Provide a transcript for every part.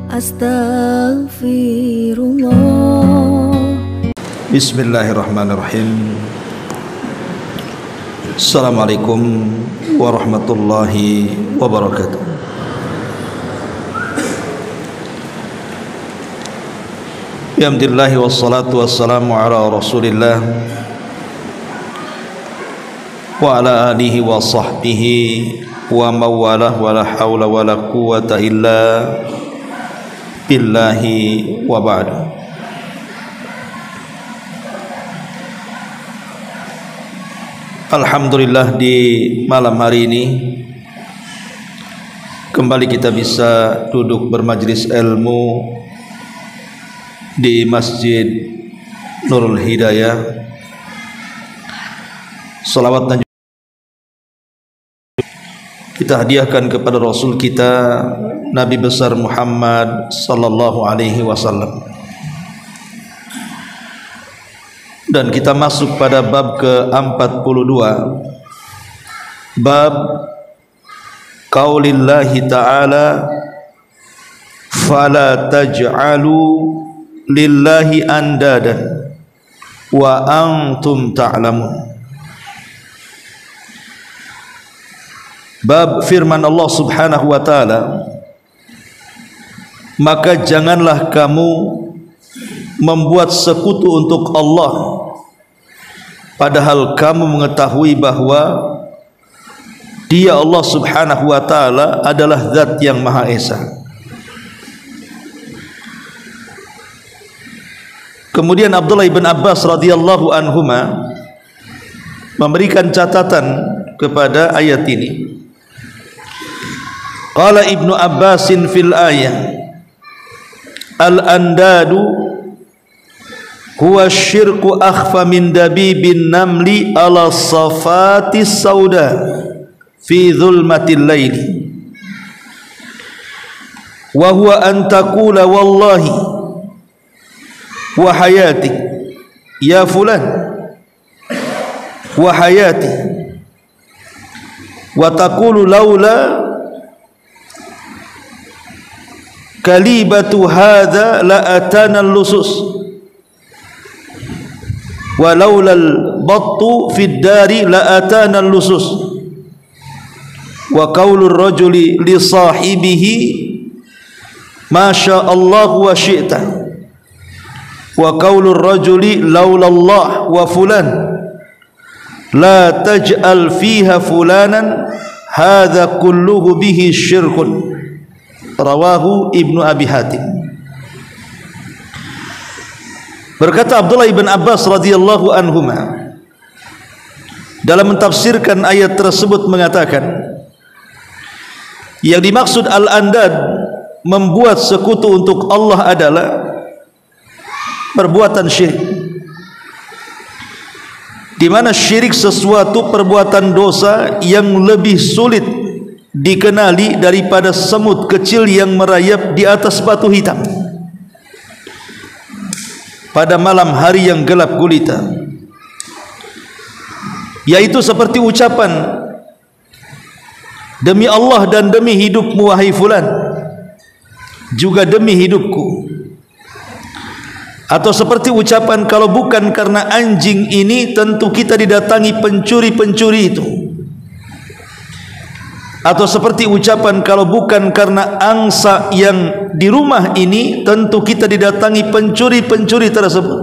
Astaghfirullah. Bismillahirrahmanirrahim. Assalamualaikum warahmatullahi wabarakatuh. Alhamdulillah wassalatu wassalamu ala Rasulillah wa ala alihi wa sahbihi wa mawalah wa la hawla wa la quwwata illa billahi wa ba'du. Alhamdulillah, di malam hari ini kembali kita bisa duduk bermajlis ilmu di Masjid Nurul Hidayah. Salawat dan kita hadiahkan kepada Rasul kita Nabi besar Muhammad sallallahu alaihi wasallam. Dan kita masuk pada bab ke-42, bab qaulillahi ta'ala fala taj'alu lillahi andadan wa antum ta'lamun. Bab firman Allah subhanahu wa ta'ala, maka janganlah kamu membuat sekutu untuk Allah, padahal kamu mengetahui bahwa Dia Allah subhanahu wa ta'ala adalah zat yang Maha Esa. Kemudian Abdullah ibn Abbas radhiyallahu anhuma memberikan catatan kepada ayat ini. Qala Ibnu Abbasin fil ayah, al-andadu huwa syirku akhfa min dabibin namli ala safati sauda fi dhulmatil layli wa huwa an taqula wallahi wa hayati ya fulan wa hayati wa taqulu laula kalibatu hadha la atana lusus wa laula al-battu fid dari la atana lusus wa qaulur rajuli li sahibihi ma sya Allah wa syi'ta wa qaulur rajuli laula Allah wa fulan la taj'al fiha fulanan hadza kulluhu bihi syirkun. Rawahu Ibnu Abi Hatim. Berkata Abdullah ibn Abbas radhiyallahu anhuma dalam mentafsirkan ayat tersebut mengatakan, yang dimaksud al-andad, membuat sekutu untuk Allah, adalah perbuatan syirik, di mana syirik sesuatu perbuatan dosa yang lebih sulit dikenali daripada semut kecil yang merayap di atas batu hitam pada malam hari yang gelap gulita, yaitu seperti ucapan demi Allah dan demi hidupmu wahai fulan, juga demi hidupku. Atau seperti ucapan kalau bukan karena anjing ini tentu kita didatangi pencuri-pencuri itu. Atau seperti ucapan kalau bukan karena angsa yang di rumah ini tentu kita didatangi pencuri-pencuri tersebut.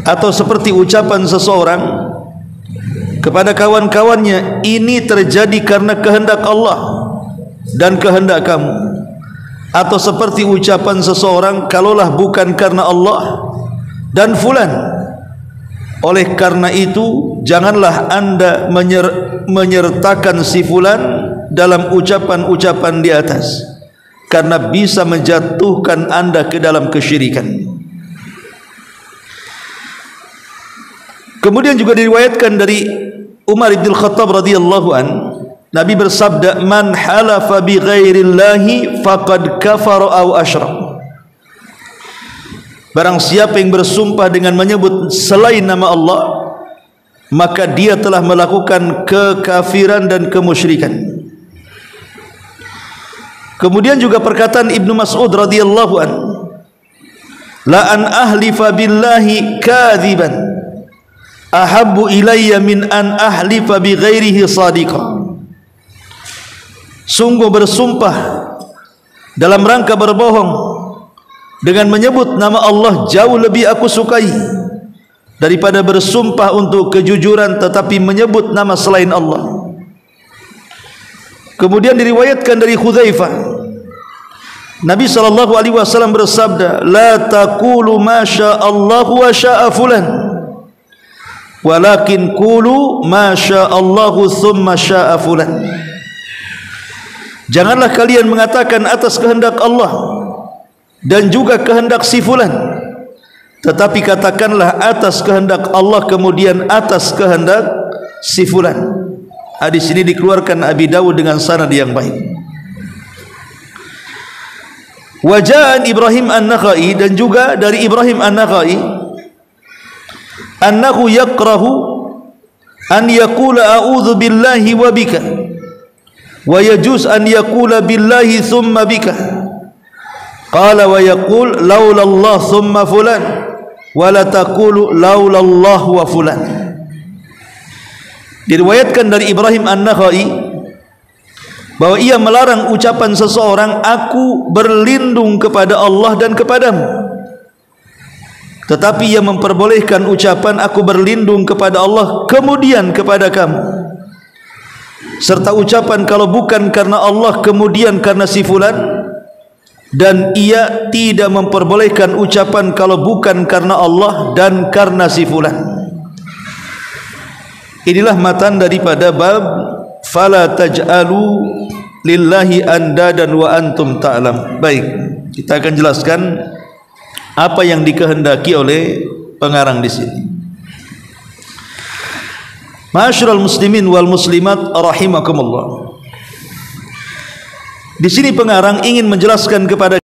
Atau seperti ucapan seseorang kepada kawan-kawannya, ini terjadi karena kehendak Allah dan kehendak kamu. Atau seperti ucapan seseorang, kalaulah bukan karena Allah dan fulan, oleh karena itu janganlah anda menyertakan si fulan dalam ucapan-ucapan di atas, karena bisa menjatuhkan anda ke dalam kesyirikan. Kemudian juga diriwayatkan dari Umar bin Khattab radhiyallahu an, Nabi bersabda, man halafa bi ghairillahi faqad kafara aw asyrak. Barang siapa yang bersumpah dengan menyebut selain nama Allah, maka dia telah melakukan kekafiran dan kemusyrikan. Kemudian juga perkataan Ibnu Mas'ud radhiyallahu an, la an ahlifa billahi kadziban ahabbu ilayya min an ahlifa bi ghairihi sadiqan. Sungguh bersumpah dalam rangka berbohong dengan menyebut nama Allah jauh lebih aku sukai daripada bersumpah untuk kejujuran tetapi menyebut nama selain Allah. Kemudian diriwayatkan dari Hudzaifah, Nabi SAW bersabda, la taqulu ma sya'allahu wa sya'a fulan, walakin qulu ma sya'allahu thumma sya'a fulan. Janganlah kalian mengatakan atas kehendak Allah dan juga kehendak si fulan, tetapi katakanlah atas kehendak Allah kemudian atas kehendak si fulan. Hadis ini dikeluarkan Abi Dawud dengan sanad yang baik. Wajaan Ibrahim An-Nakhai, dan juga dari Ibrahim An-Nakhai, annahu yakrahu an yaqula a'udzu billahi wa bika, wa yajuz an yaqula billahi thumma bika. Qala wa yaqul laula Allah thumma fulan, wa la taqulu laula Allah wa fulan. Diriwayatkan dari Ibrahim An-Nakhai bahwa ia melarang ucapan seseorang, aku berlindung kepada Allah dan kepadamu, tetapi ia memperbolehkan ucapan aku berlindung kepada Allah kemudian kepada kamu, serta ucapan kalau bukan karena Allah kemudian karena si fulan, dan ia tidak memperbolehkan ucapan kalau bukan karena Allah dan karena si fulan. Inilah matan daripada bab fala taj'alu lillahi andadan wa antum ta'lam. Baik, kita akan jelaskan apa yang dikehendaki oleh pengarang di sini. Ma'asyiral muslimin wal muslimat rahimakumullah. Di sini pengarang ingin menjelaskan kepada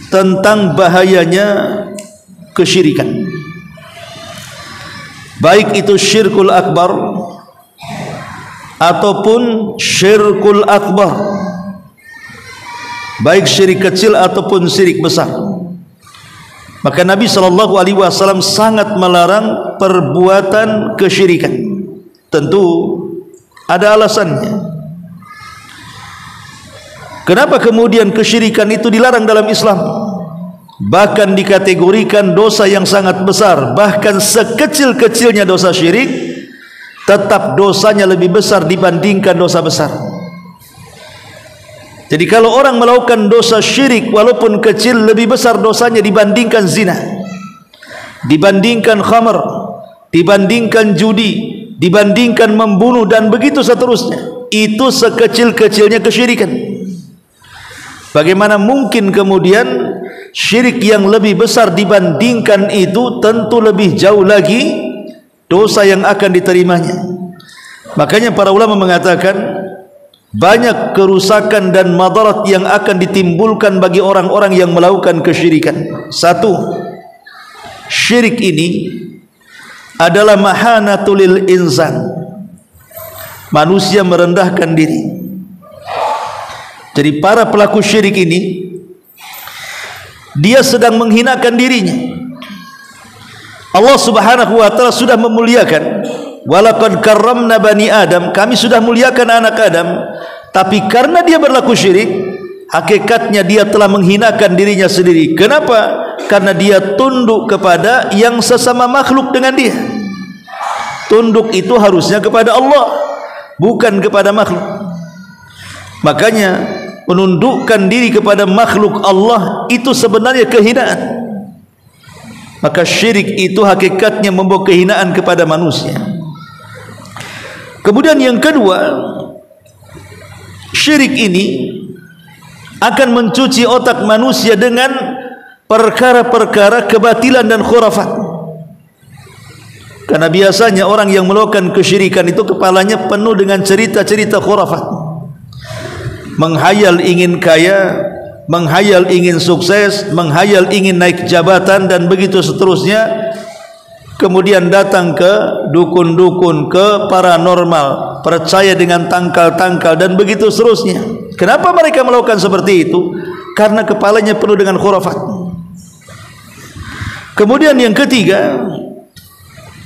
tentang bahayanya kesyirikan, baik itu syirkul akbar ataupun syirkul akbar, baik syirik kecil ataupun syirik besar. Maka Nabi SAW sangat melarang perbuatan kesyirikan. Tentu ada alasannya. Kenapa kemudian kesyirikan itu dilarang dalam Islam? Bahkan dikategorikan dosa yang sangat besar. Bahkan sekecil-kecilnya dosa syirik, tetap dosanya lebih besar dibandingkan dosa besar. Jadi kalau orang melakukan dosa syirik walaupun kecil, lebih besar dosanya dibandingkan zina, dibandingkan khamr, dibandingkan judi, dibandingkan membunuh, dan begitu seterusnya. Itu sekecil-kecilnya kesyirikan. Bagaimana mungkin kemudian syirik yang lebih besar dibandingkan itu? Tentu lebih jauh lagi dosa yang akan diterimanya. Makanya para ulama mengatakan banyak kerusakan dan madarat yang akan ditimbulkan bagi orang-orang yang melakukan kesyirikan. Satu, syirik ini adalah mahanatul lil insan. Manusia merendahkan diri. Jadi para pelaku syirik ini, dia sedang menghinakan dirinya. Allah Subhanahu wa taala sudah memuliakan, walaqad karramna bani Adam, kami sudah muliakan anak Adam, tapi karena dia berlaku syirik, hakikatnya dia telah menghinakan dirinya sendiri. Kenapa? Karena dia tunduk kepada yang sesama makhluk dengan dia. Tunduk itu harusnya kepada Allah, bukan kepada makhluk. Makanya menundukkan diri kepada makhluk Allah itu sebenarnya kehinaan. Maka syirik itu hakikatnya membawa kehinaan kepada manusia. Kemudian yang kedua, syirik ini akan mencuci otak manusia dengan perkara-perkara kebatilan dan khurafat. Karena biasanya orang yang melakukan kesyirikan itu kepalanya penuh dengan cerita-cerita khurafat. Menghayal ingin kaya, menghayal ingin sukses, menghayal ingin naik jabatan, dan begitu seterusnya. Kemudian datang ke dukun-dukun, ke paranormal, percaya dengan tangkal-tangkal, dan begitu seterusnya. Kenapa mereka melakukan seperti itu? Karena kepalanya penuh dengan khurafat. Kemudian yang ketiga,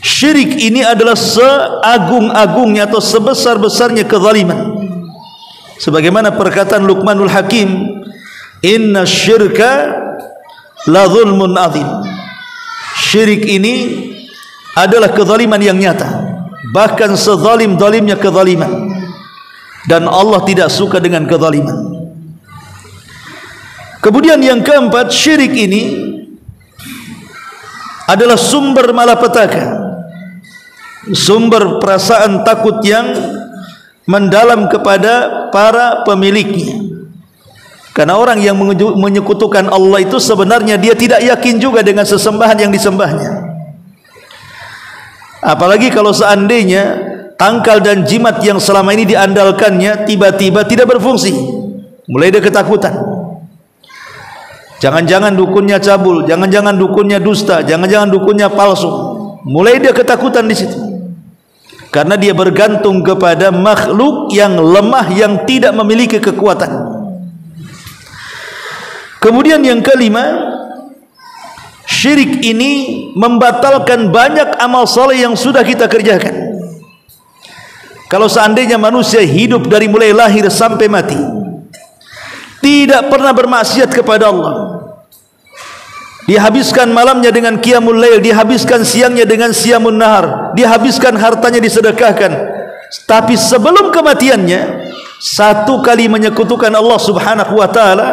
syirik ini adalah seagung-agungnya atau sebesar-besarnya kezaliman. Sebagaimana perkataan Luqmanul Hakim, inna syirka la zulmun azim. Syirik ini adalah kezaliman yang nyata, bahkan sezalim-zalimnya kezaliman, dan Allah tidak suka dengan kezaliman. Kemudian yang keempat, syirik ini adalah sumber malapetaka, sumber perasaan takut yang mendalam kepada para pemiliknya. Karena orang yang menyekutukan Allah itu sebenarnya dia tidak yakin juga dengan sesembahan yang disembahnya. Apalagi kalau seandainya tangkal dan jimat yang selama ini diandalkannya tiba-tiba tidak berfungsi, mulai dia ketakutan. Jangan-jangan dukunnya cabul, jangan-jangan dukunnya dusta, jangan-jangan dukunnya palsu. Mulai dia ketakutan di situ. Karena dia bergantung kepada makhluk yang lemah, yang tidak memiliki kekuatan. Kemudian yang kelima, syirik ini membatalkan banyak amal saleh yang sudah kita kerjakan. Kalau seandainya manusia hidup dari mulai lahir sampai mati tidak pernah bermaksiat kepada Allah, dia habiskan malamnya dengan qiyamul lail, dia habiskan siangnya dengan siyamun nahar, dia habiskan hartanya disedekahkan, tapi sebelum kematiannya satu kali menyekutukan Allah subhanahu wa ta'ala,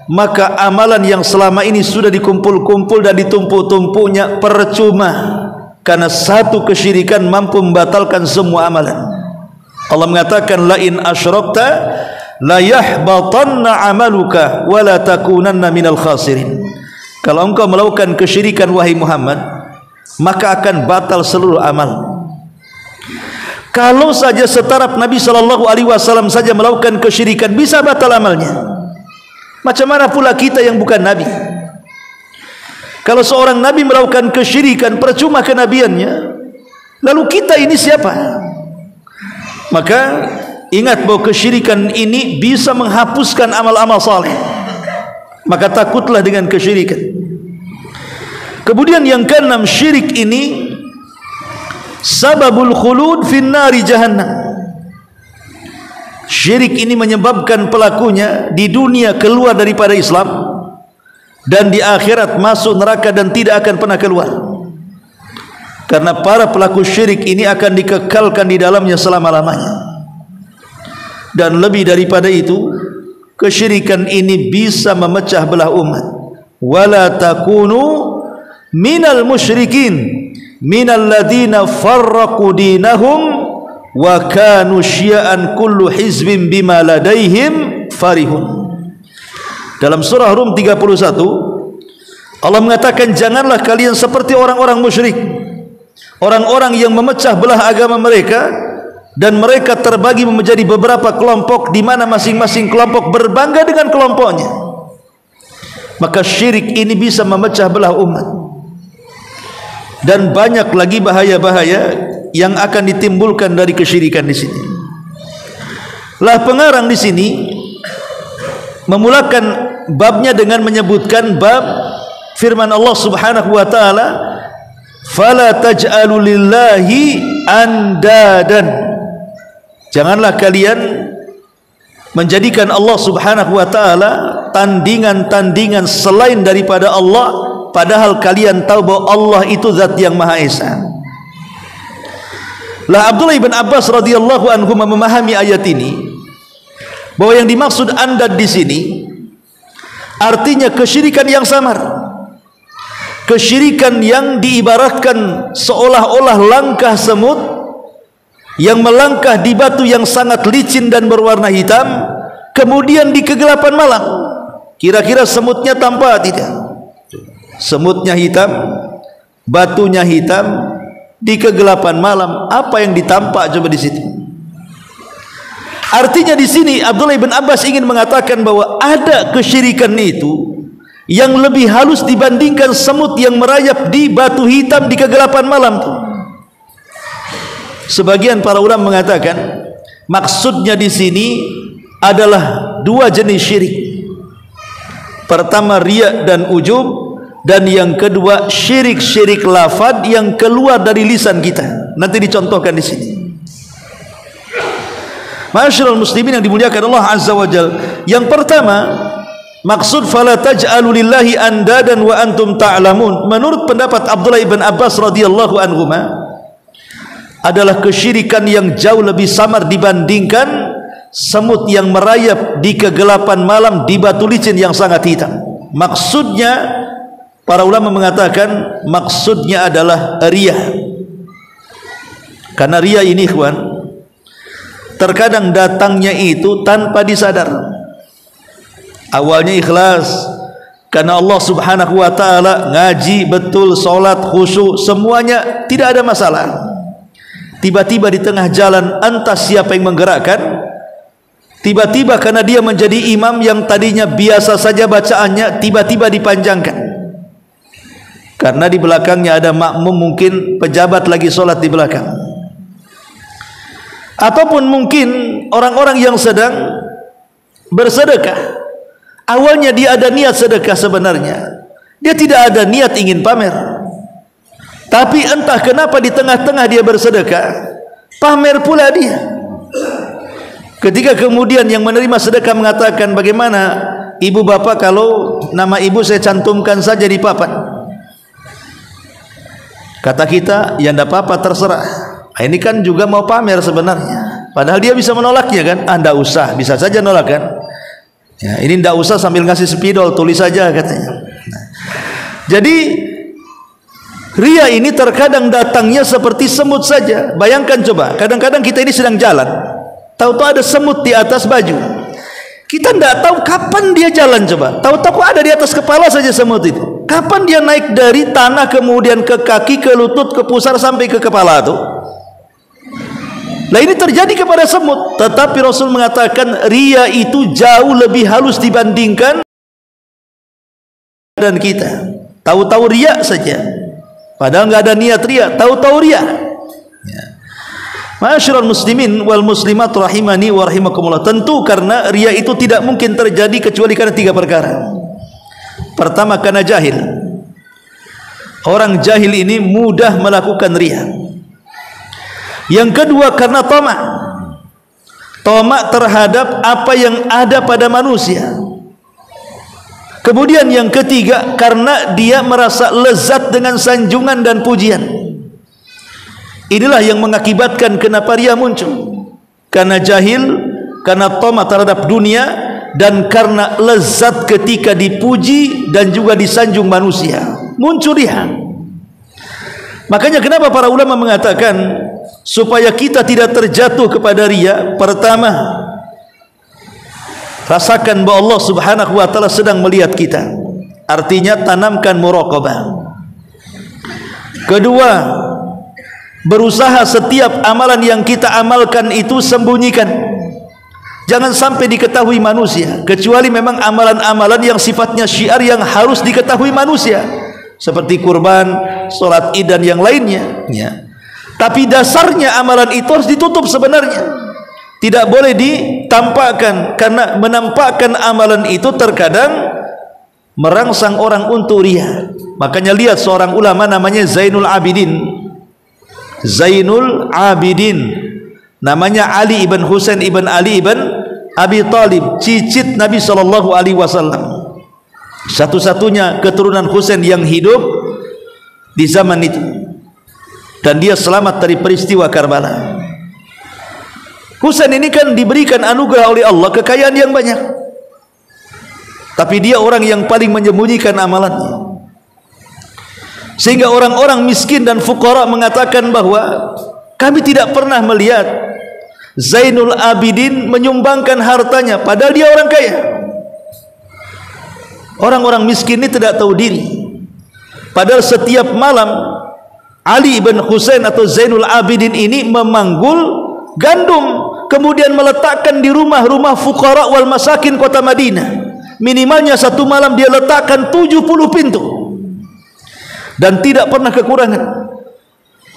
maka amalan yang selama ini sudah dikumpul-kumpul dan ditumpuk-tumpuknya percuma, karena satu kesyirikan mampu membatalkan semua amalan. Allah mengatakan, la in asyrakta la yahbatanna amaluka wa la takunanna minal khasirin. Kalau engkau melakukan kesyirikan wahai Muhammad, maka akan batal seluruh amal. Kalau saja setaraf Nabi SAW saja melakukan kesyirikan bisa batal amalnya, macam mana pula kita yang bukan Nabi? Kalau seorang Nabi melakukan kesyirikan, percuma kenabiannya, lalu kita ini siapa? Maka ingat bahwa kesyirikan ini bisa menghapuskan amal-amal saleh. Maka takutlah dengan kesyirikan. Kemudian yang keenam, syirik ini sababul khulud fin nari jahannam. Syirik ini menyebabkan pelakunya di dunia keluar daripada Islam, dan di akhirat masuk neraka dan tidak akan pernah keluar. Karena para pelaku syirik ini akan dikekalkan di dalamnya selama-lamanya. Dan lebih daripada itu, kesyirikan ini bisa memecah belah umat. Wala takunu minal musyrikin minal ladina farraqu dinahum wa kanu syi'an kullu hizbin bima ladaihim farihun. Dalam surah Rum 31 Allah mengatakan, janganlah kalian seperti orang-orang musyrik, orang-orang yang memecah belah agama mereka, dan mereka terbagi menjadi beberapa kelompok, di mana masing-masing kelompok berbangga dengan kelompoknya. Maka syirik ini bisa memecah belah umat. Dan banyak lagi bahaya-bahaya yang akan ditimbulkan dari kesyirikan di sini. Lah pengarang di sini memulakan babnya dengan menyebutkan bab firman Allah Subhanahu wa taala, "Fala taj'alu lillahi andadan." Janganlah kalian menjadikan Allah Subhanahu wa taala tandingan-tandingan selain daripada Allah, padahal kalian tahu bahwa Allah itu zat yang Maha Esa. Lah Abdullah bin Abbas radhiyallahu anhu memahami ayat ini bahwa yang dimaksud andad di sini artinya kesyirikan yang samar. Kesyirikan yang diibaratkan seolah-olah langkah semut yang melangkah di batu yang sangat licin dan berwarna hitam, kemudian di kegelapan malam. Kira-kira semutnya tampak tidak? Semutnya hitam, batunya hitam, di kegelapan malam, apa yang ditampak coba di situ? Artinya di sini Abdullah bin Abbas ingin mengatakan bahwa ada kesyirikan itu yang lebih halus dibandingkan semut yang merayap di batu hitam di kegelapan malam itu. Sebagian para ulama mengatakan maksudnya di sini adalah dua jenis syirik. Pertama riya dan ujub, dan yang kedua syirik-syirik lafaz yang keluar dari lisan kita. Nanti dicontohkan di sini. Ma'asyiral muslimin yang dimuliakan Allah Azza wa Jalla. Yang pertama, maksud fala taj'alu lillahi andadan wa antum ta'lamun. Menurut pendapat Abdullah ibn Abbas radhiyallahu anhuma, adalah kesyirikan yang jauh lebih samar dibandingkan semut yang merayap di kegelapan malam di batu licin yang sangat hitam. Maksudnya, para ulama mengatakan maksudnya adalah riya. Karena riya ini ikhwan, terkadang datangnya itu tanpa disadar. Awalnya ikhlas karena Allah subhanahu wa ta'ala, ngaji betul, solat, khusyuk, semuanya tidak ada masalah. Tiba-tiba di tengah jalan entah siapa yang menggerakkan, tiba-tiba karena dia menjadi imam yang tadinya biasa saja bacaannya, tiba-tiba dipanjangkan. Karena di belakangnya ada makmum, mungkin pejabat lagi solat di belakang. Ataupun mungkin orang-orang yang sedang bersedekah, awalnya dia ada niat sedekah sebenarnya, dia tidak ada niat ingin pamer, tapi entah kenapa di tengah-tengah dia bersedekah, pamer pula dia. Ketika kemudian yang menerima sedekah mengatakan, bagaimana ibu bapak kalau nama ibu saya cantumkan saja di papan? Kata kita, ya tidak apa-apa, terserah. Nah, ini kan juga mau pamer sebenarnya, padahal dia bisa menolaknya kan. Tidak usah, bisa saja nolak kan. Ya, ini tidak usah sambil ngasih spidol, tulis saja katanya. Nah, jadi riya ini terkadang datangnya seperti semut saja. Bayangkan coba, kadang-kadang kita ini sedang jalan, tahu-tahu ada semut di atas baju. Kita tidak tahu kapan dia jalan, coba. Tahu-tahu ada di atas kepala saja semut itu. Kapan dia naik dari tanah kemudian ke kaki, ke lutut, ke pusar sampai ke kepala itu? Nah, ini terjadi kepada semut. Tetapi Rasul mengatakan riya itu jauh lebih halus dibandingkan dan kita. Tahu-tahu riya saja, padahal nggak ada niat riya, tahu-tahu riya. Ya. Ma'asyiral muslimin wal muslimat rahimani wa rahimakumullah. Tentu karena riya itu tidak mungkin terjadi kecuali karena tiga perkara. Pertama, karena jahil. Orang jahil ini mudah melakukan riya. Yang kedua, karena tamak. Tamak terhadap apa yang ada pada manusia. Kemudian yang ketiga, karena dia merasa lezat dengan sanjungan dan pujian. Inilah yang mengakibatkan kenapa riya muncul. Karena jahil, karena tamak terhadap dunia, dan karena lezat ketika dipuji dan juga disanjung manusia, muncul riya. Makanya kenapa para ulama mengatakan supaya kita tidak terjatuh kepada riya, pertama, rasakan bahwa Allah subhanahu wa ta'ala sedang melihat kita. Artinya tanamkan muraqabah. Kedua, berusaha setiap amalan yang kita amalkan itu sembunyikan. Jangan sampai diketahui manusia, kecuali memang amalan-amalan yang sifatnya syiar yang harus diketahui manusia, seperti kurban, sholat id dan yang lainnya. Ya. Tapi dasarnya amalan itu harus ditutup sebenarnya, tidak boleh ditampakkan, karena menampakkan amalan itu terkadang merangsang orang untuk riya. Makanya lihat seorang ulama namanya Zainul Abidin. Zainul Abidin, namanya Ali ibn Husain ibn Ali ibn Abi Talib, cicit Nabi SAW, satu-satunya keturunan Husain yang hidup di zaman itu, dan dia selamat dari peristiwa Karbala. Husain ini kan diberikan anugerah oleh Allah kekayaan yang banyak, tapi dia orang yang paling menyembunyikan amalannya, sehingga orang-orang miskin dan fuqara mengatakan bahwa kami tidak pernah melihat Zainul Abidin menyumbangkan hartanya, padahal dia orang kaya. Orang-orang miskin ini tidak tahu diri, padahal setiap malam Ali bin Husain atau Zainul Abidin ini memanggul gandum, kemudian meletakkan di rumah-rumah fuqara wal masakin kota Madinah. Minimalnya satu malam dia letakkan 70 pintu, dan tidak pernah kekurangan.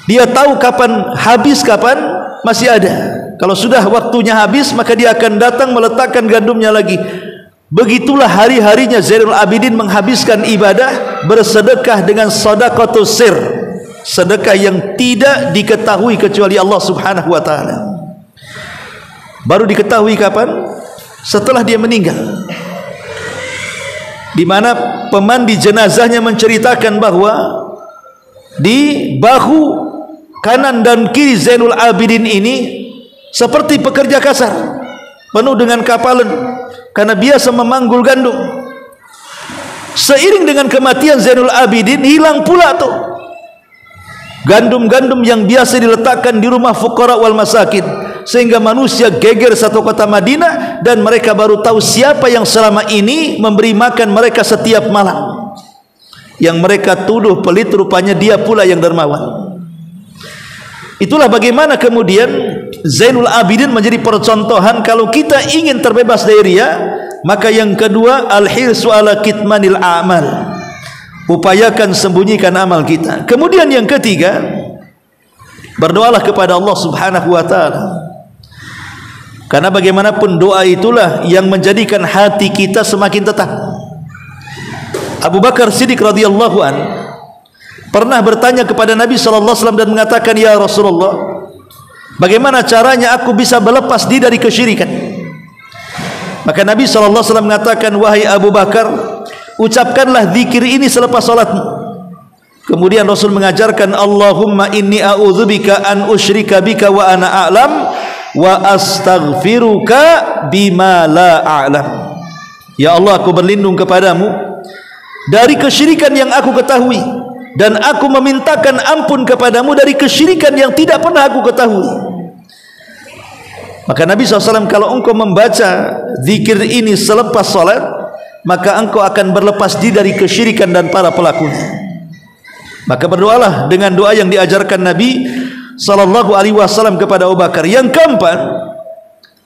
Dia tahu kapan habis, kapan masih ada. Kalau sudah waktunya habis, maka dia akan datang meletakkan gandumnya lagi. Begitulah hari-harinya Zainul Abidin menghabiskan ibadah, bersedekah dengan sedekatus sir, sedekah yang tidak diketahui kecuali Allah Subhanahu wa taala. Baru diketahui kapan? Setelah dia meninggal, di mana pemandi jenazahnya menceritakan bahwa di bahu kanan dan kiri Zainul Abidin ini seperti pekerja kasar, penuh dengan kapalan, karena biasa memanggul gandum. Seiring dengan kematian Zainul Abidin, hilang pula tuh gandum-gandum yang biasa diletakkan di rumah fuqara wal masakin, sehingga manusia geger satu kota Madinah, dan mereka baru tahu siapa yang selama ini memberi makan mereka setiap malam. Yang mereka tuduh pelit, rupanya dia pula yang dermawan. Itulah bagaimana kemudian Zainul Abidin menjadi percontohan. Kalau kita ingin terbebas dari riya, maka yang kedua, al-hirsu ala kitmanil a'mal, upayakan sembunyikan amal kita. Kemudian yang ketiga, berdoalah kepada Allah Subhanahu wa taala, karena bagaimanapun doa itulah yang menjadikan hati kita semakin tetap. Abu Bakar Siddiq radhiyallahu an pernah bertanya kepada Nabi sallallahu alaihi wasallam dan mengatakan, ya Rasulullah, bagaimana caranya aku bisa berlepas diri dari kesyirikan? Maka Nabi sallallahu alaihi wasallam mengatakan, wahai Abu Bakar, ucapkanlah zikir ini selepas salatmu. Kemudian Rasul mengajarkan, Allahumma inni a'udzubika an usyrika bika wa ana a'lam wa astaghfiruka bima la a'lam. Ya Allah, aku berlindung kepadamu dari kesyirikan yang aku ketahui, dan aku memintakan ampun kepadamu dari kesyirikan yang tidak pernah aku ketahui. Maka Nabi SAW, kalau engkau membaca zikir ini selepas salat, maka engkau akan berlepas diri dari kesyirikan dan para pelakunya. Maka berdoalah dengan doa yang diajarkan Nabi SAW kepada Abu Bakar. Yang keempat,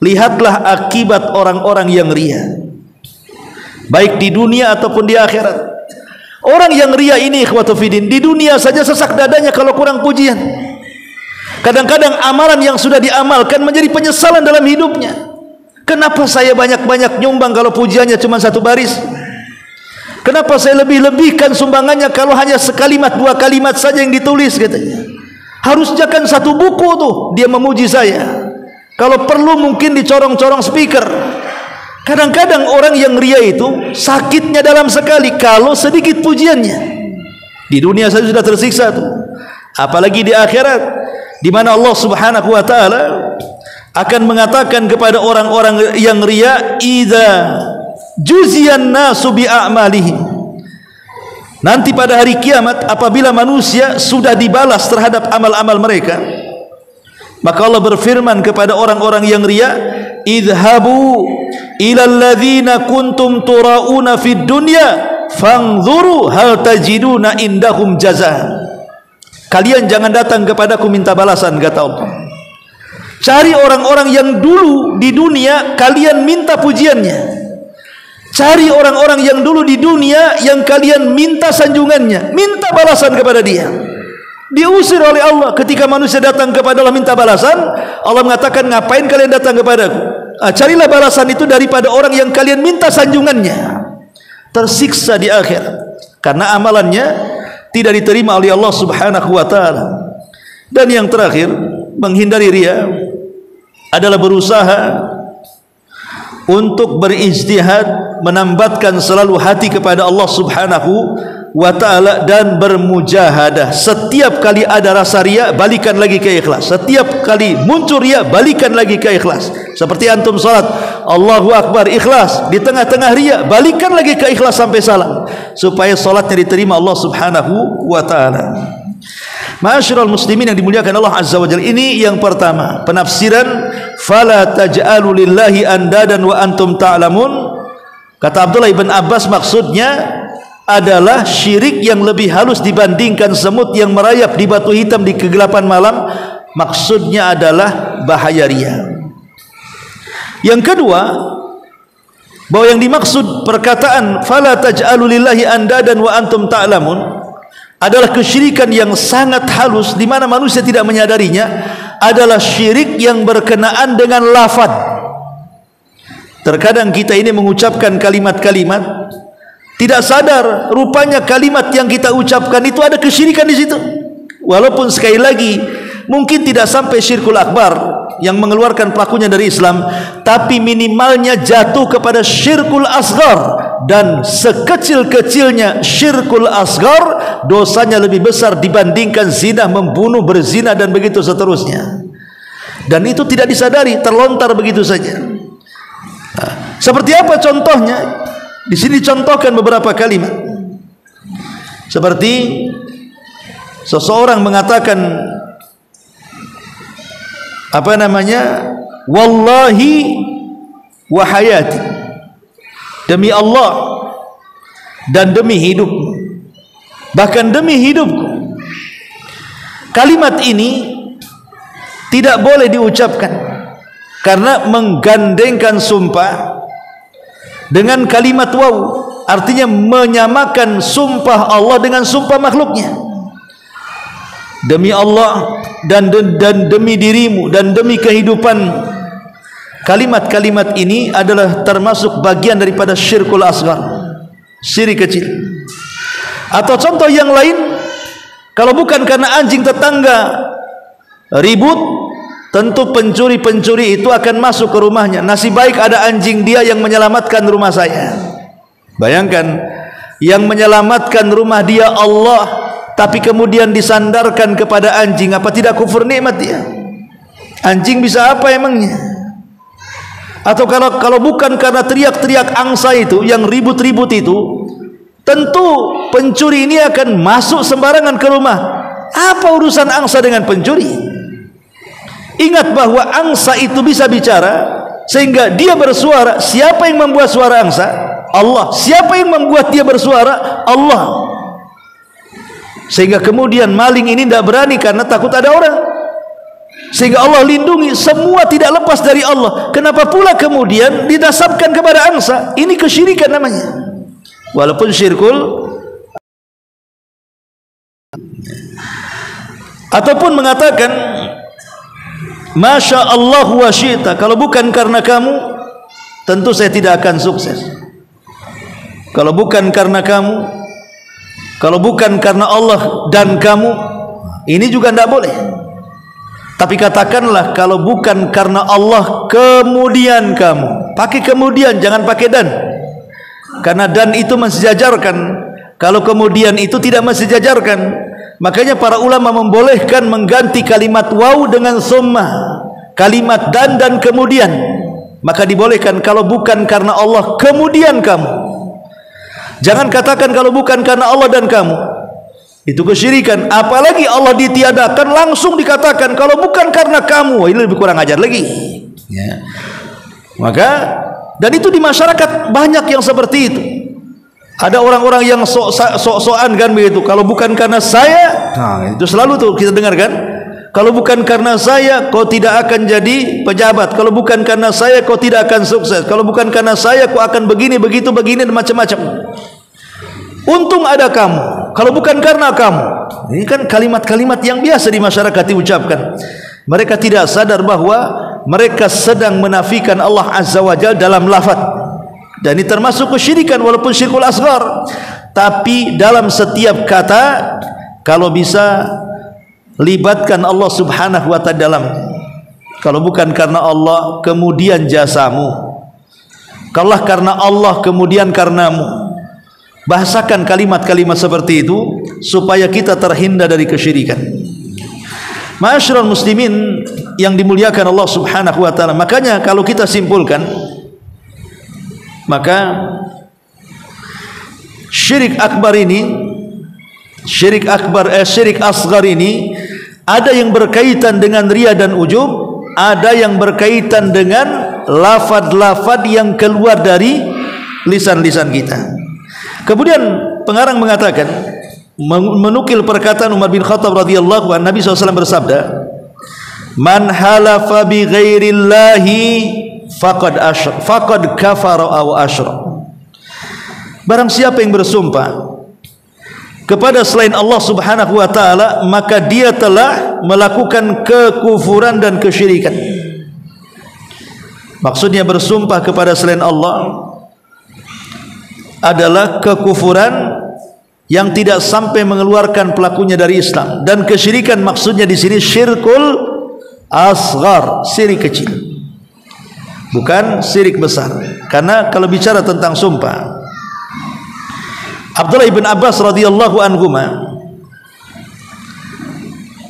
lihatlah akibat orang-orang yang riya, baik di dunia ataupun di akhirat. Orang yang riya ini, ikhwatu fiddin, di dunia saja sesak dadanya kalau kurang pujian. Kadang-kadang amalan yang sudah diamalkan menjadi penyesalan dalam hidupnya. Kenapa saya banyak-banyak nyumbang kalau pujiannya cuma satu baris? Kenapa saya lebih-lebihkan sumbangannya kalau hanya sekalimat, dua kalimat saja yang ditulis, katanya. Harusnya kan satu buku tuh dia memuji saya. Kalau perlu mungkin dicorong-corong speaker. Kadang-kadang orang yang riya itu sakitnya dalam sekali kalau sedikit pujiannya. Di dunia saja sudah tersiksa tuh, apalagi di akhirat, di mana Allah Subhanahu wa taala akan mengatakan kepada orang-orang yang riya, idza juziyan nasu bi a'malihim. Nanti pada hari kiamat, apabila manusia sudah dibalas terhadap amal-amal mereka, maka Allah berfirman kepada orang-orang yang riya, idhabu ilal ladzina kuntum turauna fid dunya fanzuru hal tajiduna indahum jazaa. Kalian jangan datang kepadaku minta balasan, kata Allah. Cari orang-orang yang dulu di dunia kalian minta pujiannya. Cari orang-orang yang dulu di dunia yang kalian minta sanjungannya, minta balasan kepada dia. Diusir oleh Allah. Ketika manusia datang kepada Allah minta balasan, Allah mengatakan, ngapain kalian datang kepadaku? Carilah balasan itu daripada orang yang kalian minta sanjungannya. Tersiksa di akhirat karena amalannya tidak diterima oleh Allah Subhanahu wa taala. Dan yang terakhir, menghindari riya adalah berusaha untuk berijtihad, menambatkan selalu hati kepada Allah Subhanahu wa ta'ala, dan bermujahadah. Setiap kali ada rasa riya, balikan lagi ke ikhlas. Setiap kali muncul riya, balikan lagi ke ikhlas. Seperti antum salat, Allahu Akbar, ikhlas. Di tengah-tengah riya, balikan lagi ke ikhlas sampai salam, supaya salatnya diterima Allah Subhanahu wa ta'ala. Ma'asyiral muslimin yang dimuliakan Allah Azza wa Jalla, ini yang pertama, penafsiran fala taj'alu lillahi andadan wa antum ta'lamun. Kata Abdullah ibn Abbas, maksudnya adalah syirik yang lebih halus dibandingkan semut yang merayap di batu hitam di kegelapan malam. Maksudnya adalah bahaya riya. Yang kedua, bahwa yang dimaksud perkataan fala taj'alu lillahi andadan wa antum ta'lamun adalah kesyirikan yang sangat halus, di mana manusia tidak menyadarinya, adalah syirik yang berkenaan dengan lafaz. Terkadang kita ini mengucapkan kalimat-kalimat tidak sadar rupanya kalimat yang kita ucapkan itu ada kesyirikan di situ. Walaupun sekali lagi mungkin tidak sampai syirkul akbar yang mengeluarkan pelakunya dari Islam, tapi minimalnya jatuh kepada syirkul asghar, dan sekecil-kecilnya syirkul asghar dosanya lebih besar dibandingkan zina, membunuh, berzina dan begitu seterusnya. Dan itu tidak disadari, terlontar begitu saja. Seperti apa contohnya? Di sini contohkan beberapa kalimat. Seperti seseorang mengatakan wallahi wa hayati, demi Allah dan demi hidup, bahkan demi hidupku. Kalimat ini tidak boleh diucapkan karena menggandengkan sumpah dengan kalimat waw, artinya menyamakan sumpah Allah dengan sumpah makhluknya. Demi Allah dan demi dirimu dan demi kehidupan. Kalimat-kalimat ini adalah termasuk bagian daripada syirkul asghar, syirik kecil. Atau contoh yang lain, kalau bukan karena anjing tetangga ribut, tentu pencuri-pencuri itu akan masuk ke rumahnya. Nasib baik ada anjing dia yang menyelamatkan rumah saya. Bayangkan, yang menyelamatkan rumah dia Allah, tapi kemudian disandarkan kepada anjing. Apa tidak kufur nikmat dia? Anjing bisa apa emangnya? Atau kalau bukan karena teriak-teriak angsa itu, yang ribut-ribut itu, tentu pencuri ini akan masuk sembarangan ke rumah. Apa urusan angsa dengan pencuri? Ingat bahwa angsa itu bisa bicara, sehingga dia bersuara. Siapa yang membuat suara angsa? Allah. Siapa yang membuat dia bersuara? Allah. Sehingga kemudian maling ini tidak berani karena takut ada orang, sehingga Allah lindungi. Semua tidak lepas dari Allah. Kenapa pula kemudian didasarkan kepada angsa? Ini kesyirikan namanya, walaupun syirkul. Ataupun mengatakan Masya Allah wa syi'ta, kalau bukan karena kamu tentu saya tidak akan sukses. Kalau bukan karena kamu, kalau bukan karena Allah dan kamu, ini juga tidak boleh. Tapi katakanlah kalau bukan karena Allah kemudian kamu. Pakai kemudian, jangan pakai dan. Karena dan itu mensejajarkan. Kalau kemudian itu tidak mensejajarkan. Makanya para ulama membolehkan mengganti kalimat waw dengan summa, kalimat dan kemudian. Maka dibolehkan kalau bukan karena Allah kemudian kamu. Jangan katakan kalau bukan karena Allah dan kamu, itu kesyirikan. Apalagi Allah ditiadakan, langsung dikatakan kalau bukan karena kamu. Ini lebih kurang ajar lagi ya. Maka, dan itu di masyarakat banyak yang seperti itu. Ada orang-orang yang sok-sokan kan begitu. Kalau bukan karena saya, nah itu selalu tuh kita dengar kan. Kalau bukan karena saya, kau tidak akan jadi pejabat. Kalau bukan karena saya, kau tidak akan sukses. Kalau bukan karena saya, kau akan begini, begitu, begini, dan macam-macam. Untung ada kamu. Kalau bukan karena kamu. Ini kan kalimat-kalimat yang biasa di masyarakat diucapkan. Mereka tidak sadar bahwa mereka sedang menafikan Allah Azza wa Jalla dalam lafaz. Dan ini termasuk kesyirikan walaupun syirkul asghar. Tapi dalam setiap kata, kalau bisa libatkan Allah Subhanahu wa ta'ala dalam. Kalau bukan karena Allah kemudian jasamu, kalau karena Allah kemudian karenamu. Bahasakan kalimat-kalimat seperti itu supaya kita terhindar dari kesyirikan. Ma'asyiral muslimin yang dimuliakan Allah Subhanahu wa ta'ala. Makanya kalau kita simpulkan, maka syirik akbar ini, syirik asghar ini ada yang berkaitan dengan riya dan ujub, ada yang berkaitan dengan lafaz-lafaz yang keluar dari lisan-lisan kita. Kemudian pengarang mengatakan, menukil perkataan Umar bin Khattab radhiyallahu anhu, Nabi SAW bersabda, "Man halafa bi ghairillahi faqad kafara aw asyrak." Barang siapa yang bersumpah kepada selain Allah Subhanahu wa taala, maka dia telah melakukan kekufuran dan kesyirikan. Maksudnya bersumpah kepada selain Allah adalah kekufuran yang tidak sampai mengeluarkan pelakunya dari Islam, dan kesyirikan maksudnya di sini syirkul asghar, syirik kecil, bukan syirik besar. Karena kalau bicara tentang sumpah, Abdullah ibn Abbas radhiyallahu anhuma,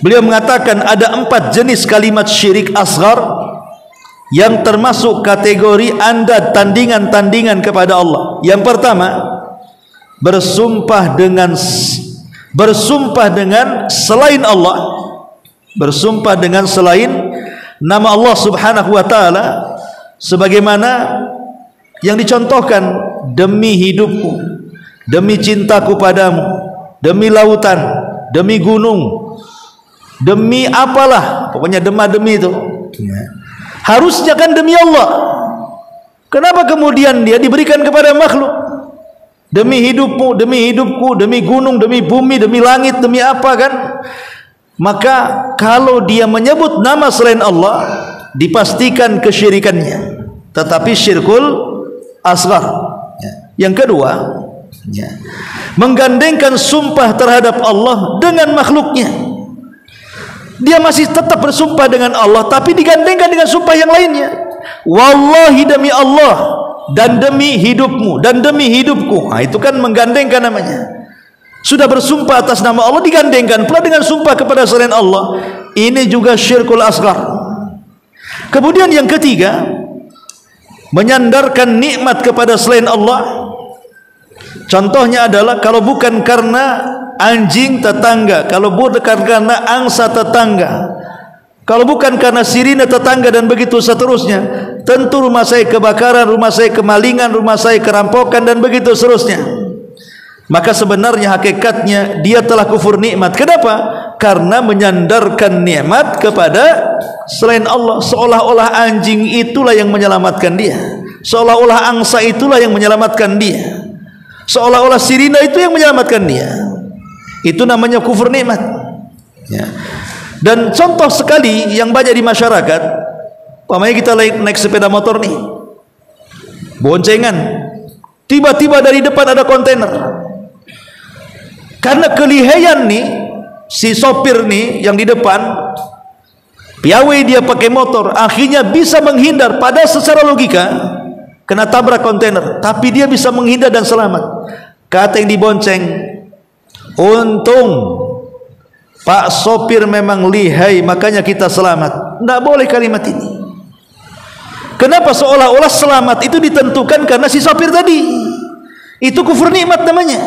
beliau mengatakan ada 4 jenis kalimat syirik asghar yang termasuk kategori anda tandingan-tandingan kepada Allah. Yang pertama, bersumpah dengan selain Allah, bersumpah dengan selain nama Allah Subhanahu wa taala, sebagaimana yang dicontohkan, demi hidupku, demi cintaku padamu, demi lautan, demi gunung, demi apalah, pokoknya demi itu. Harusnya kan demi Allah. Kenapa kemudian dia diberikan kepada makhluk? Demi hidupmu, demi hidupku, demi gunung, demi bumi, demi langit, demi apa kan? Maka kalau dia menyebut nama selain Allah, dipastikan kesyirikannya, tetapi syirkul asghar. Yang kedua, menggandengkan sumpah terhadap Allah dengan makhluknya. Dia masih tetap bersumpah dengan Allah, tapi digandengkan dengan sumpah yang lainnya. Wallahi, demi Allah, dan demi hidupmu, dan demi hidupku. Nah, itu kan menggandengkan namanya. Sudah bersumpah atas nama Allah, digandengkan pula dengan sumpah kepada selain Allah. Ini juga syirkul asghar. Kemudian yang ketiga, menyandarkan nikmat kepada selain Allah. Contohnya adalah kalau bukan karena anjing tetangga, kalau bukan karena angsa tetangga, kalau bukan karena sirine tetangga, dan begitu seterusnya, tentu rumah saya kebakaran, rumah saya kemalingan, rumah saya kerampokan, dan begitu seterusnya. Maka sebenarnya hakikatnya dia telah kufur nikmat. Kenapa? Karena menyandarkan nikmat kepada selain Allah, seolah-olah anjing itulah yang menyelamatkan dia, seolah-olah angsa itulah yang menyelamatkan dia, seolah-olah sirina itu yang menyelamatkan dia. Itu namanya kufur nikmat. Ya. Dan contoh sekali yang banyak di masyarakat, umpamanya kita naik sepeda motor nih, boncengan, tiba-tiba dari depan ada kontainer. Karena kelihaian nih si sopir nih yang di depan, piawai dia pakai motor, akhirnya bisa menghindar. Pada secara logika kena tabrak kontainer, tapi dia bisa menghindar dan selamat. Kata yang dibonceng, untung Pak sopir memang lihai, makanya kita selamat. Tidak boleh kalimat ini. Kenapa? Seolah-olah selamat itu ditentukan karena si sopir tadi. Itu kufur nikmat namanya.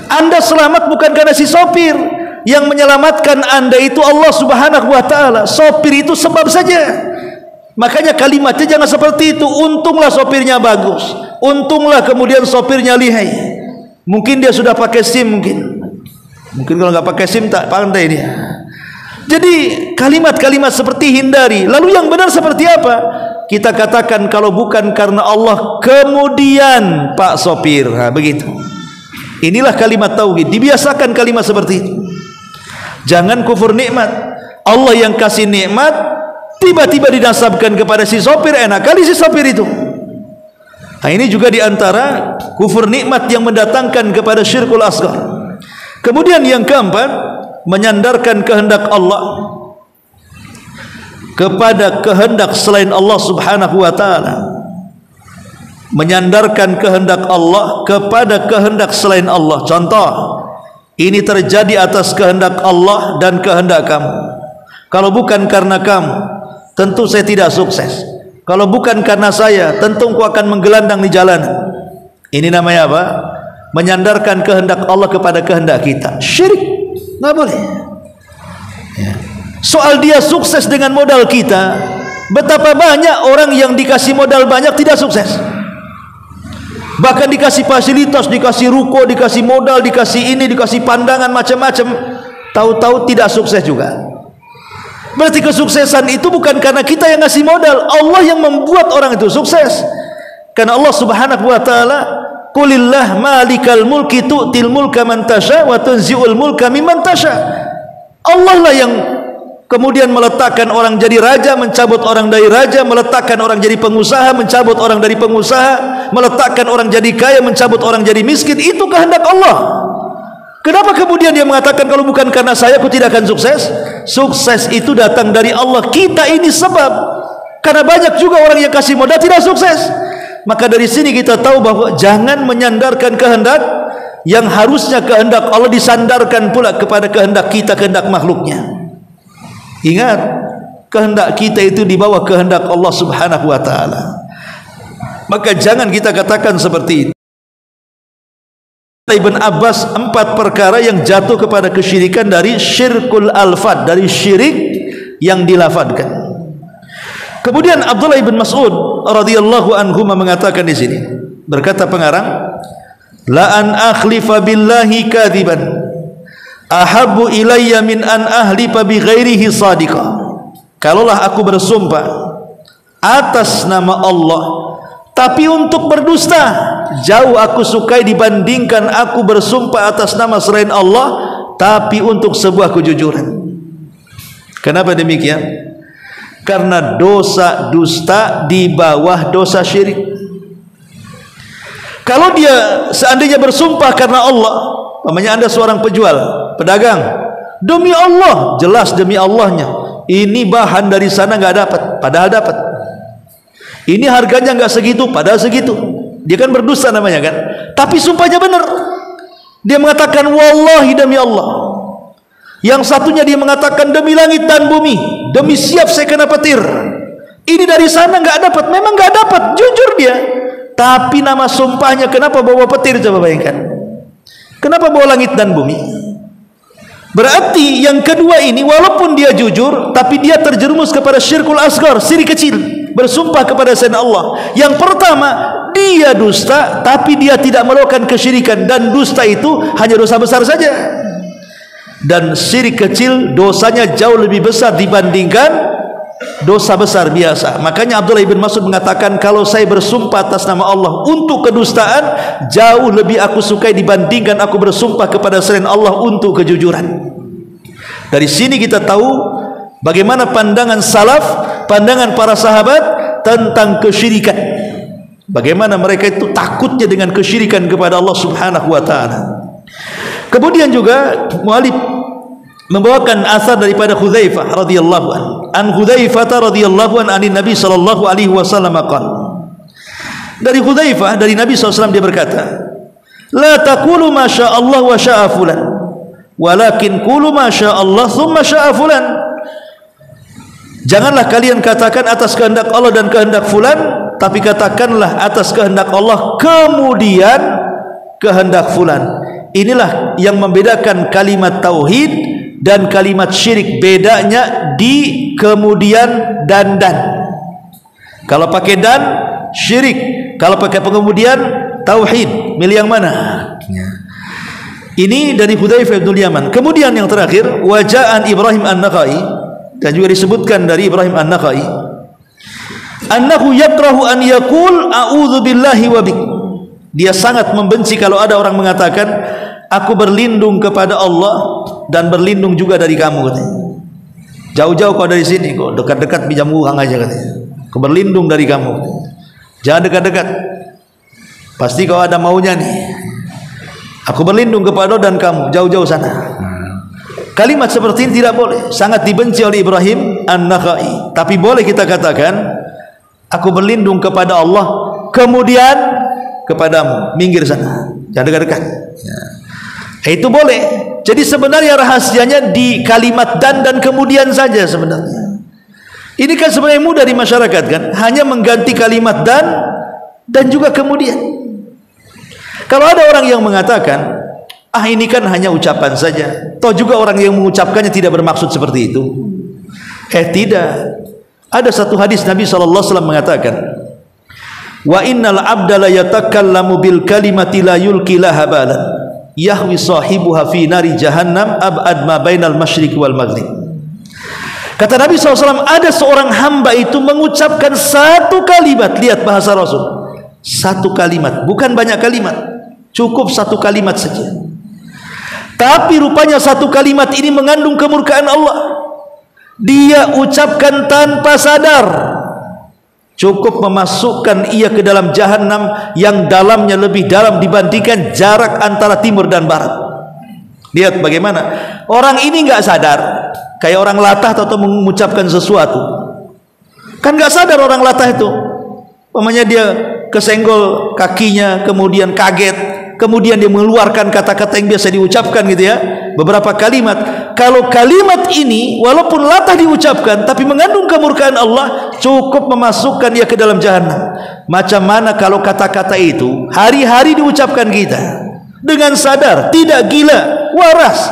Anda selamat bukan karena si sopir. Yang menyelamatkan Anda itu Allah Subhanahu wa taala. Sopir itu sebab saja. Makanya kalimatnya jangan seperti itu. Untunglah sopirnya bagus, untunglah kemudian sopirnya lihai. Mungkin dia sudah pakai SIM, mungkin kalau nggak pakai SIM tak pandai dia. Jadi kalimat-kalimat seperti hindari. Lalu yang benar seperti apa? Kita katakan kalau bukan karena Allah, kemudian Pak sopir. Nah, begitu. Inilah kalimat tauhid. Dibiasakan kalimat seperti itu. Jangan kufur nikmat. Allah yang kasih nikmat tiba-tiba dinasabkan kepada si sopir. Enak kali si sopir itu. Nah, ini juga diantara kufur nikmat yang mendatangkan kepada syirkul asghar. Kemudian yang keempat, menyandarkan kehendak Allah kepada kehendak selain Allah Subhanahu wa taala. Menyandarkan kehendak Allah kepada kehendak selain Allah. Contoh, ini terjadi atas kehendak Allah dan kehendak kamu. Kalau bukan karena kamu, tentu saya tidak sukses. Kalau bukan karena saya, tentu engkau akan menggelandang di jalanan. Ini namanya apa? Menyandarkan kehendak Allah kepada kehendak kita. Syirik, nggak boleh. Ya. Soal dia sukses dengan modal kita, betapa banyak orang yang dikasih modal banyak tidak sukses. Bahkan dikasih fasilitas, dikasih ruko, dikasih modal, dikasih ini, dikasih pandangan macam-macam, tahu-tahu tidak sukses juga. Berarti kesuksesan itu bukan karena kita yang ngasih modal, Allah yang membuat orang itu sukses. Karena Allah Subhanahu wa taala, "Qulillah malikal mulki tu'til mulka man tasha wa tunzi'ul mulka mimman tasha." Allah lah yang kemudian meletakkan orang jadi raja, mencabut orang dari raja, meletakkan orang jadi pengusaha, mencabut orang dari pengusaha, meletakkan orang jadi kaya, mencabut orang jadi miskin. Itu kehendak Allah. Kenapa kemudian dia mengatakan kalau bukan karena saya aku tidak akan sukses? Sukses itu datang dari Allah. Kita ini sebab. Karena banyak juga orang yang kasih modal tidak sukses. Maka dari sini kita tahu bahwa jangan menyandarkan kehendak yang harusnya kehendak Allah disandarkan pula kepada kehendak kita, kehendak makhluknya. Ingat, kehendak kita itu di bawah kehendak Allah Subhanahu wa taala. Maka jangan kita katakan seperti itu. Ibn Abbas 4 perkara yang jatuh kepada kesyirikan dari syirkul alfad, dari syirik yang dilafadkan. Kemudian Abdullah ibn Mas'ud radhiyallahu anhu mengatakan di sini, berkata pengarang, la an akhlifa billahi kadiban ahabbu ilayya min an ahlifa bi ghairihi sadiqa. Kalaulah aku bersumpah atas nama Allah tapi untuk berdusta, jauh aku sukai dibandingkan aku bersumpah atas nama selain Allah tapi untuk sebuah kejujuran. Kenapa demikian? Karena dosa dusta di bawah dosa syirik. Kalau dia seandainya bersumpah karena Allah, namanya Anda seorang penjual, pedagang, demi Allah, jelas demi Allahnya, ini bahan dari sana nggak dapat, padahal dapat. Ini harganya nggak segitu, padahal segitu. Dia kan berdusta namanya kan. Tapi sumpahnya benar. Dia mengatakan wallahi demi Allah. Yang satunya dia mengatakan demi langit dan bumi, demi siap saya kena petir. Ini dari sana nggak dapat, memang nggak dapat, jujur dia. Tapi nama sumpahnya kenapa bawa petir, coba bayangkan. Kenapa bawa langit dan bumi? Berarti yang kedua ini walaupun dia jujur, tapi dia terjerumus kepada syirkul asghar, syirik kecil, bersumpah kepada selain Allah. Yang pertama, dia dusta, tapi dia tidak melakukan kesyirikan, dan dusta itu hanya dosa besar saja. Dan syirik kecil dosanya jauh lebih besar dibandingkan dosa besar biasa. Makanya Abdullah ibn Mas'ud mengatakan, kalau saya bersumpah atas nama Allah untuk kedustaan, jauh lebih aku sukai dibandingkan aku bersumpah kepada selain Allah untuk kejujuran. Dari sini kita tahu bagaimana pandangan salaf, pandangan para sahabat tentang kesyirikan. Bagaimana mereka itu takutnya dengan kesyirikan kepada Allah Subhanahu wa taala. Kemudian juga muallif membawakan asar daripada Hudzaifah radhiyallahu anhu. An Hudzaifah radhiyallahu anhu anin Nabi sallallahu alaihi wasallam qala. Dari Hudzaifah dari Nabi SAW dia berkata, la taqulu ma syaa Allah wa syaa fulan, walakin qulu ma syaa Allah thumma syaa fulan. Janganlah kalian katakan atas kehendak Allah dan kehendak fulan, tapi katakanlah atas kehendak Allah kemudian kehendak fulan. Inilah yang membedakan kalimat tauhid dan kalimat syirik. Bedanya di kemudian dan. Kalau pakai dan syirik, kalau pakai pengemudian tauhid. Milih yang mana? Ini dari Hudzaifah bin Yaman. Kemudian yang terakhir, waja'an Ibrahim An-Nakhai, dan juga disebutkan dari Ibrahim An-Nakhai, annahu yakrahu an yaqul a'udzu billahi wa bik. Dia sangat membenci kalau ada orang mengatakan aku berlindung kepada Allah dan berlindung juga dari kamu, katanya. Jauh-jauh kau dari sini, kau dekat-dekat pinjam uang aja, katanya. Aku berlindung dari kamu, katanya. Jangan dekat-dekat, pasti kau ada maunya nih. Aku berlindung kepada dan kamu, jauh-jauh sana. Kalimat seperti ini tidak boleh, sangat dibenci oleh Ibrahim An-Nakhai. Tapi boleh kita katakan aku berlindung kepada Allah kemudian kepadamu, minggir sana, jangan dekat-dekat ya. Itu boleh. Jadi sebenarnya rahasianya di kalimat dan kemudian saja sebenarnya. Ini kan sebenarnya mudah di masyarakat kan, hanya mengganti kalimat dan juga kemudian. Kalau ada orang yang mengatakan ini kan hanya ucapan saja, toh juga orang yang mengucapkannya tidak bermaksud seperti itu. Tidak. Ada satu hadis Nabi SAW mengatakan, wa innal abda la yatakallamu bil kalimati la yulqi laha balan yahwi sahibuha fi nari jahannam ab'ad ma bainal masyriq wal maghrib. Kata Nabi SAW, ada seorang hamba itu mengucapkan satu kalimat. Lihat bahasa Rasul, satu kalimat, bukan banyak kalimat, cukup satu kalimat saja. Tapi rupanya satu kalimat ini mengandung kemurkaan Allah. Dia ucapkan tanpa sadar, cukup memasukkan ia ke dalam jahanam yang dalamnya lebih dalam dibandingkan jarak antara timur dan barat. Lihat bagaimana orang ini nggak sadar, kayak orang latah atau mengucapkan sesuatu, kan nggak sadar orang latah itu. Umpamanya dia kesenggol kakinya, kemudian kaget, kemudian dia mengeluarkan kata-kata yang biasa diucapkan gitu ya, beberapa kalimat. Kalau kalimat ini walaupun latah diucapkan tapi mengandung kemurkaan Allah, cukup memasukkan dia ke dalam jahanam. Macam mana kalau kata-kata itu hari-hari diucapkan kita dengan sadar, tidak gila, waras,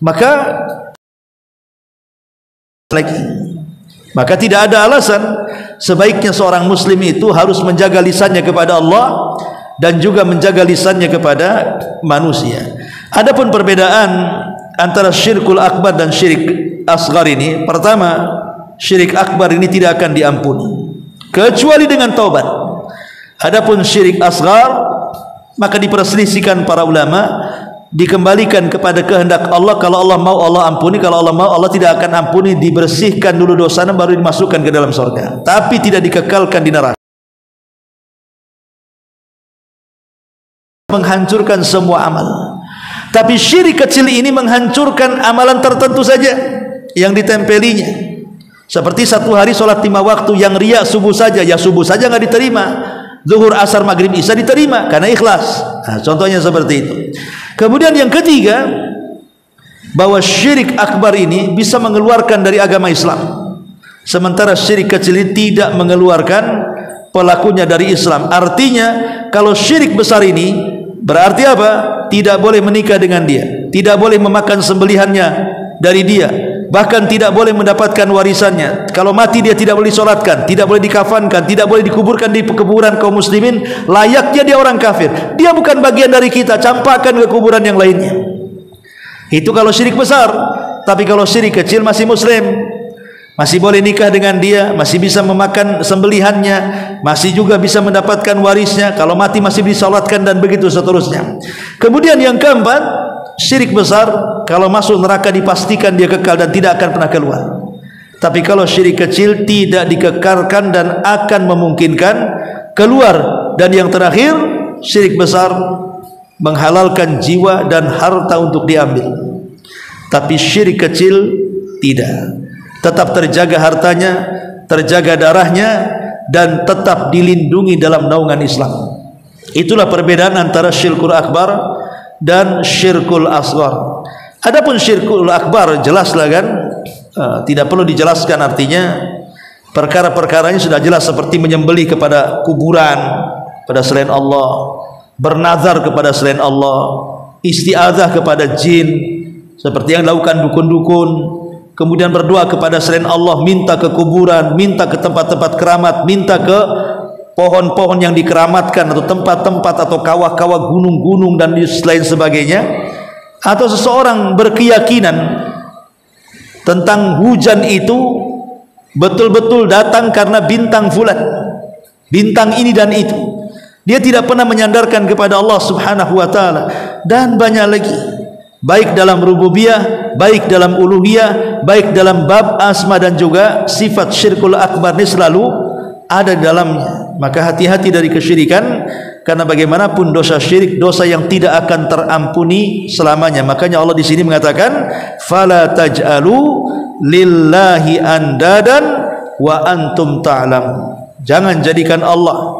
maka tidak ada alasan. Sebaiknya seorang muslim itu harus menjaga lisannya kepada Allah dan juga menjaga lisannya kepada manusia. Adapun perbedaan antara syirkul akbar dan syirik asghar ini, pertama, syirik akbar ini tidak akan diampuni kecuali dengan taubat. Adapun syirik asghar maka diperselisihkan para ulama, dikembalikan kepada kehendak Allah. Kalau Allah mau Allah ampuni, kalau Allah mau Allah tidak akan ampuni, dibersihkan dulu dosanya baru dimasukkan ke dalam surga, tapi tidak dikekalkan di neraka. Menghancurkan semua amal. Tapi syirik kecil ini menghancurkan amalan tertentu saja yang ditempelinya. Seperti satu hari sholat 5 waktu yang riya subuh saja, ya subuh saja nggak diterima. Zuhur, asar, maghrib, isya diterima karena ikhlas. Nah, contohnya seperti itu. Kemudian yang ketiga, bahwa syirik akbar ini bisa mengeluarkan dari agama Islam, sementara syirik kecil ini tidak mengeluarkan pelakunya dari Islam. Artinya kalau syirik besar ini berarti apa? Tidak boleh menikah dengan dia, tidak boleh memakan sembelihannya dari dia, bahkan tidak boleh mendapatkan warisannya. Kalau mati dia tidak boleh disolatkan, tidak boleh dikafankan, tidak boleh dikuburkan di kuburan kaum muslimin. Layaknya dia orang kafir, dia bukan bagian dari kita, campakkan ke kuburan yang lainnya. Itu kalau syirik besar. Tapi kalau syirik kecil masih muslim, masih boleh nikah dengan dia, masih bisa memakan sembelihannya, masih juga bisa mendapatkan warisnya, kalau mati masih disalatkan dan begitu seterusnya. Kemudian yang keempat, syirik besar kalau masuk neraka dipastikan dia kekal dan tidak akan pernah keluar. Tapi kalau syirik kecil tidak dikekalkan dan akan memungkinkan keluar. Dan yang terakhir, syirik besar menghalalkan jiwa dan harta untuk diambil. Tapi syirik kecil tidak. Tetap terjaga hartanya, terjaga darahnya, dan tetap dilindungi dalam naungan Islam. Itulah perbedaan antara syirkul akbar dan syirkul asghar. Adapun syirkul akbar jelaslah kan, tidak perlu dijelaskan, artinya perkara-perkaranya sudah jelas, seperti menyembelih kepada kuburan, pada selain Allah, bernazar kepada selain Allah, isti'adzah kepada jin seperti yang dilakukan dukun-dukun, kemudian berdoa kepada selain Allah, minta ke kuburan, minta ke tempat-tempat keramat, minta ke pohon-pohon yang dikeramatkan, atau tempat-tempat atau kawah-kawah, gunung-gunung dan lain sebagainya. Atau seseorang berkeyakinan tentang hujan itu betul-betul datang karena bintang fulan, bintang ini dan itu. Dia tidak pernah menyandarkan kepada Allah Subhanahu wa taala, dan banyak lagi, baik dalam rububiyah, baik dalam uluhiyah, baik dalam bab asma dan juga sifat. Syirkul akbar ini selalu ada di dalamnya. Maka hati-hati dari kesyirikan, karena bagaimanapun dosa syirik dosa yang tidak akan terampuni selamanya. Makanya Allah di sini mengatakan, fala taj'alu lillahi andadan wa antum ta'lam. Jangan jadikan Allah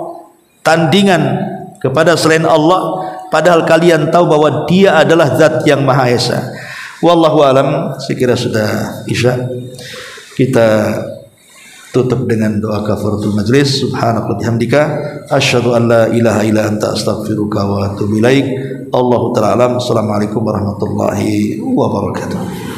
tandingan kepada selain Allah, padahal kalian tahu bahwa Dia adalah zat yang Maha Esa. Wallahu alam. Sekira sudah Isya, kita tutup dengan doa kafaratul majlis. Subhanaka bihamdika asyhadu an la ilaha illa anta astaghfiruka wa atubu ilaik. Allahu ta'ala alam. Assalamualaikum warahmatullahi wabarakatuh.